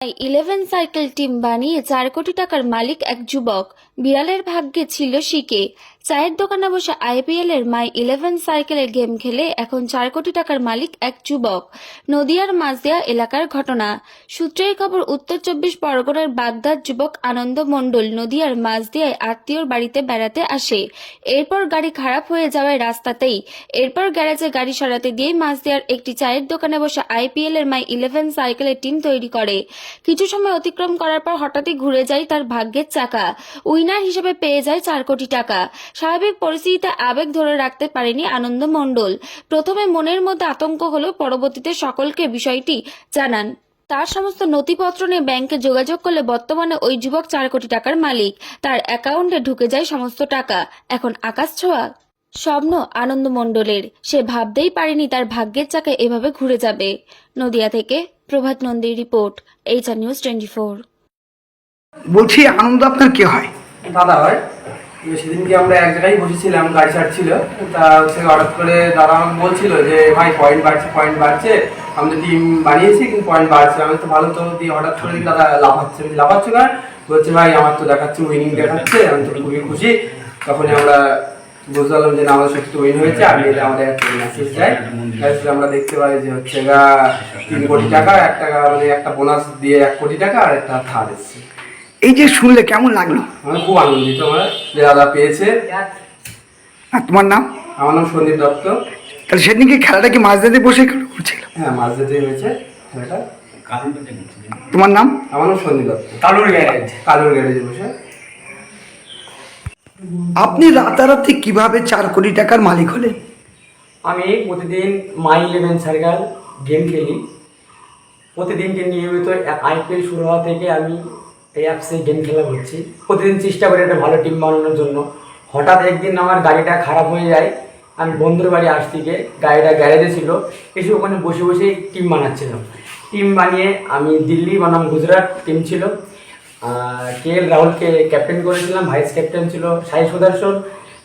11 cycle team বানিয়ে 4 কোটি টাকার মালিক এক যুবক। বিড়ালের ভাগ্যে ছিল শিকে। চায়ের দোকানে বসে আইপিএল এর মাই 11 সাইকেলের গেম খেলে এখন 4 কোটি টাকার মালিক এক যুবক। নদিয়ার মাঝদিয়া এলাকার ঘটনা। সূত্রের খবর, উত্তর 24 পরগনার বাগদার যুবক আনন্দ মণ্ডল নদিয়ার মাঝদিয়ায় আত্মীয়র বাড়িতে বেড়াতে আসে। এরপর গাড়ি খারাপ হয়ে যাওয়ায় রাস্তাতেই এরপর গ্যারেজে গাড়ি সরাতে দিয়ে মাঝদিয়ার একটি চায়ের দোকানে বসে আইপিএল এর মাই 11 সাইকেলের টিম তৈরি করে। কিছু সময় অতিক্রম করার পর হঠাৎই ঘুরে যায় তার ভাগ্যের চাকা। উইনার হিসেবে পেয়ে যায় 4 কোটি টাকা। স্বাভাবিক পরিস্থিতিতে আবেগ ধরে রাখতে পারেনি আনন্দ মণ্ডল। প্রথমে মনের মধ্যে আতঙ্ক হলেও পরবর্তীতে সকলকে বিষয়টি জানান। তার সমস্ত নথিপত্র নিয়ে ব্যাংকে যোগাযোগ করলে বর্তমানে ওই যুবক 4 কোটি টাকার মালিক। তার অ্যাকাউন্টে ঢুকে যায় সমস্ত টাকা। এখন আকাশ ছোঁয়া স্বপ্ন আনন্দ মণ্ডলের। সে ভাবতেই পারেনি তার ভাগ্যের চাকা এভাবে ঘুরে যাবে। নদিয়া থেকে প্রভাত নন্দীর রিপোর্ট, HR নিউজ 24। বলছি, আনন্দ আপনার কে হয়? দাদা হয়। সেদিনকে আমরা এক জায়গায় বসেছিলাম, গাড়ি ছাড়ছিল, তা সে হঠাৎ করে দাদা আমাকে বলছিল যে ভাই পয়েন্ট বাড়ছে, আমি তো টিম বানিয়েছি কিন্তু পয়েন্ট বাড়ছে। আমি তো ভালো তো দিয়ে হঠাৎ করে দাদা লাফাচ্ছে না, বলছে ভাই আমার তো দেখাচ্ছে উইনিং দেখাচ্ছে, আমি তো খুবই খুশি। তখনই আমরা বুঝতে পারলাম যে না, আমাদের সত্যি উইন হয়েছে। আর এলে আমাদের একটা মেসেজ যায়, আমরা দেখতে পাই যে হচ্ছে 3 কোটি টাকা, একটা বোনাস দিয়ে 1 কোটি টাকা আর একটা থার্ড এসছে। এই যে শুনলে কেমন লাগলো? আমি খুব আনন্দিত আমরা যে দাদা পেয়েছে। আর তোমার নাম? আমার নাম সন্দীপ দত্ত। তাহলে সেদিনকে খেলাটা কি মাঝরাতে বসে হচ্ছিল? হ্যাঁ, মাঝরাতে হয়েছে খেলাটা। তোমার নাম? আমার নাম সন্দীপ দত্ত। কালুর গ্যারেজে বসে। আপনি রাতারাতি কিভাবে 4 কোটি টাকার মালিক হলেন? আমি প্রতিদিন মাই 11 সাইকেল গেম খেলি। প্রতিদিনকে নিয়মিত IPL শুরু হওয়া থেকে আমি এই অ্যাপসে গেম খেলা করছি। প্রতিদিন চেষ্টা করি একটা ভালো টিম বানানোর জন্য। হঠাৎ একদিন আমার গাড়িটা খারাপ হয়ে যায়। আমি বন্ধুর বাড়ি আসতে গিয়ে গাড়িটা গ্যারেজে ছিল, এসে ওখানে বসে বসে টিম বানাচ্ছিলাম। টিম বানিয়ে আমি দিল্লি বনাম গুজরাট টিম ছিল, KL রাহুলকে ক্যাপ্টেন করেছিলাম, ভাইস ক্যাপ্টেন ছিল সাই সুদর্শন।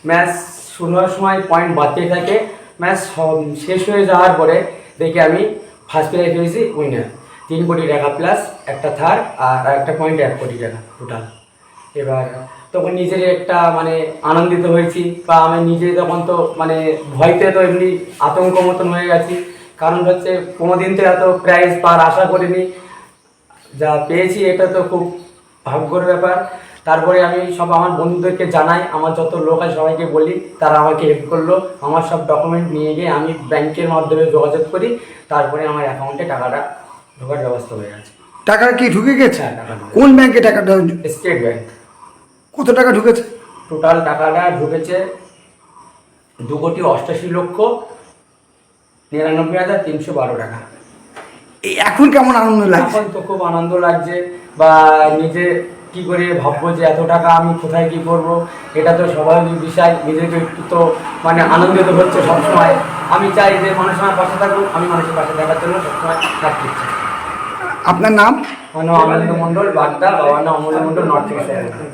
ম্যাচ শুরু হওয়ার সময় পয়েন্ট বাড়তে থাকে। ম্যাচ শেষ হয়ে যাওয়ার পরে দেখে আমি ফার্স্ট প্রাইজ পেয়েছি উইনার, 3 কোটি টাকা প্লাস একটা থার্ড আর একটা পয়েন্ট 1 কোটি টাকা টোটাল। এবার তখন নিজের একটা আনন্দিত হয়েছি, বা আমি নিজে তখন তো ভয়তে তো এমনি আতঙ্ক মতন হয়ে গেছি। কারণ হচ্ছে কোনোদিন তো এত প্রাইজ পাওয়ার আশা করিনি, যা পেয়েছি এটা তো খুব ভাগ্যের ব্যাপার। তারপরে আমি সব আমার বন্ধুদেরকে জানাই, আমার যত লোক আছে সবাইকে বলি, তারা আমাকে হেল্প করলো। আমার সব ডকুমেন্ট নিয়ে গিয়ে আমি ব্যাংকের মাধ্যমে যোগাযোগ করি, তারপরে আমার অ্যাকাউন্টে টাকাটা ঢোকার ব্যবস্থা হয়ে গেছে। টাকা কি ঢুকে গেছে? হ্যাঁ, টাকা ঢুকেছে। কোন ব্যাংকে টাকাটা? State bank. কত টাকা ঢুকেছে? টোটাল টাকাটা ঢুকেছে 2,88,99,312 টাকা। এখন কেমন আনন্দ লাগছে? এখন তো খুব আনন্দ লাগছে, বা নিজে কি করে ভাববো যে এত টাকা আমি কোথায় কি করব, এটা তো স্বাভাবিক বিষয়। নিজেকে একটু তো আনন্দিত হচ্ছে সবসময়। আমি চাই যে মানুষ আমার পাশে থাকুক, আমি মানুষের পাশে থাকার জন্য সবসময় থাকতে চাই। আপনার নাম? আমার নাম আনন্দ মণ্ডল, বাগদা। বাবার নাম অমল মণ্ডল, নর্থ চব্বিশ পরগনা।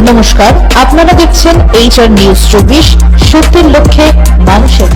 নমস্কার, আপনারা দেখছেন HR নিউজ 24, সত্যের লক্ষ্যে মানুষের